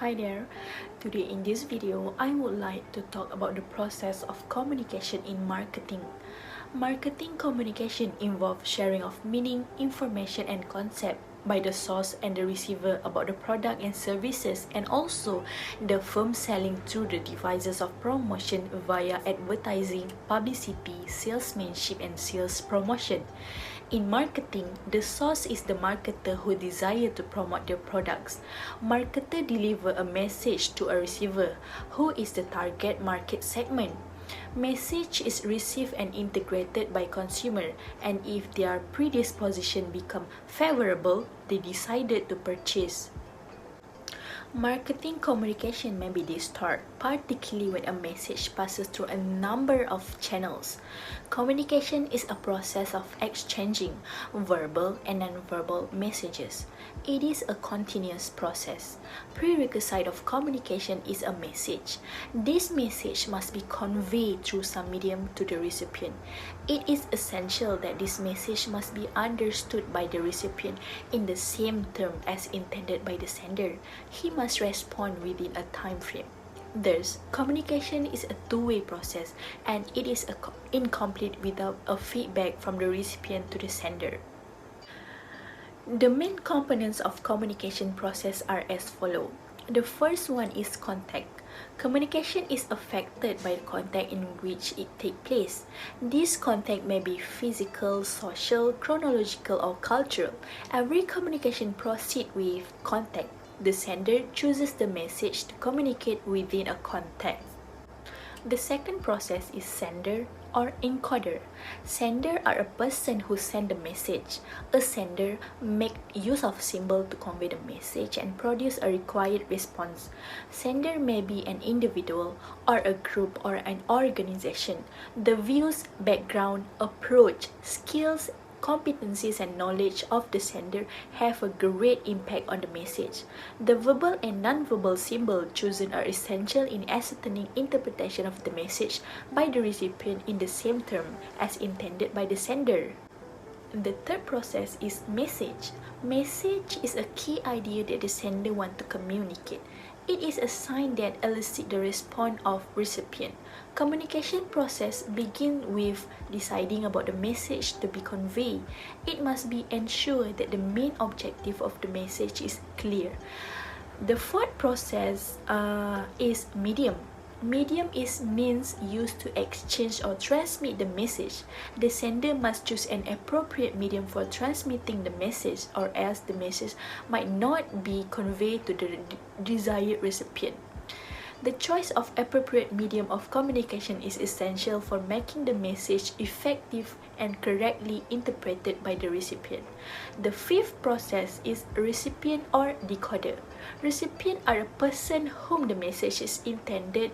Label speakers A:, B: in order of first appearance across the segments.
A: Hi there. Today in this video, I would like to talk about the process of communication in marketing. Marketing communication involves sharing of meaning, information and concept by the source and the receiver about the product and services, and also the firm selling through the devices of promotion via advertising, publicity, salesmanship and sales promotion. In marketing, the source is the marketer who desire to promote their products. Marketer deliver a message to a receiver, who is the target market segment. Message is received and integrated by consumer, and if their predisposition become favorable, they decided to purchase. Marketing communication may be distorted, particularly when a message passes through a number of channels. Communication is a process of exchanging verbal and non-verbal messages. It is a continuous process. Prerequisite of communication is a message. This message must be conveyed through some medium to the recipient. It is essential that this message must be understood by the recipient in the same term as intended by the sender. He must respond within a time frame. Thus, communication is a two-way process, and it is incomplete without a feedback from the recipient to the sender. The main components of communication process are as follows. The first one is contact. Communication is affected by the context in which it takes place. This context may be physical, social, chronological, or cultural. Every communication proceeds with context. The sender chooses the message to communicate within a context. The second process is sender or encoder. Sender are a person who send the message. A sender make use of symbol to convey the message and produce a required response. Sender may be an individual or a group or an organization. The views, background, approach, skills, competencies and knowledge of the sender have a great impact on the message. The verbal and non-verbal symbols chosen are essential in ascertaining interpretation of the message by the recipient in the same term as intended by the sender. The third process is message. Message is a key idea that the sender wants to communicate. It is a sign that elicits the response of recipient. Communication process begins with deciding about the message to be conveyed. It must be ensured that the main objective of the message is clear. The fourth process is medium. Medium is means used to exchange or transmit the message. The sender must choose an appropriate medium for transmitting the message, or else the message might not be conveyed to the desired recipient. The choice of appropriate medium of communication is essential for making the message effective and correctly interpreted by the recipient. The fifth process is recipient or decoder. Recipient are a person whom the message is intended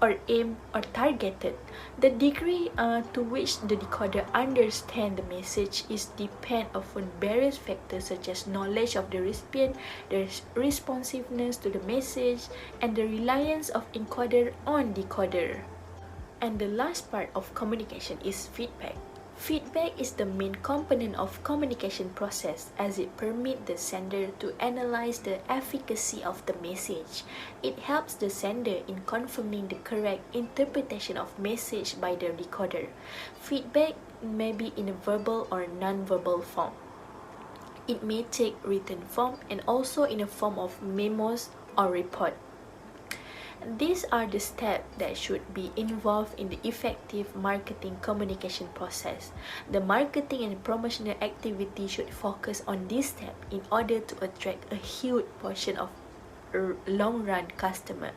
A: or aimed or targeted. The degree to which the decoder understands the message is depend upon various factors such as knowledge of the recipient, the responsiveness to the message, and the reliance of encoder on decoder. And the last part of communication is feedback. Feedback is the main component of communication process as it permits the sender to analyze the efficacy of the message. It helps the sender in confirming the correct interpretation of message by the decoder. Feedback may be in a verbal or non-verbal form. It may take written form and also in a form of memos or report. These are the steps that should be involved in the effective marketing communication process. The marketing and promotional activity should focus on this step in order to attract a huge portion of long-run customers.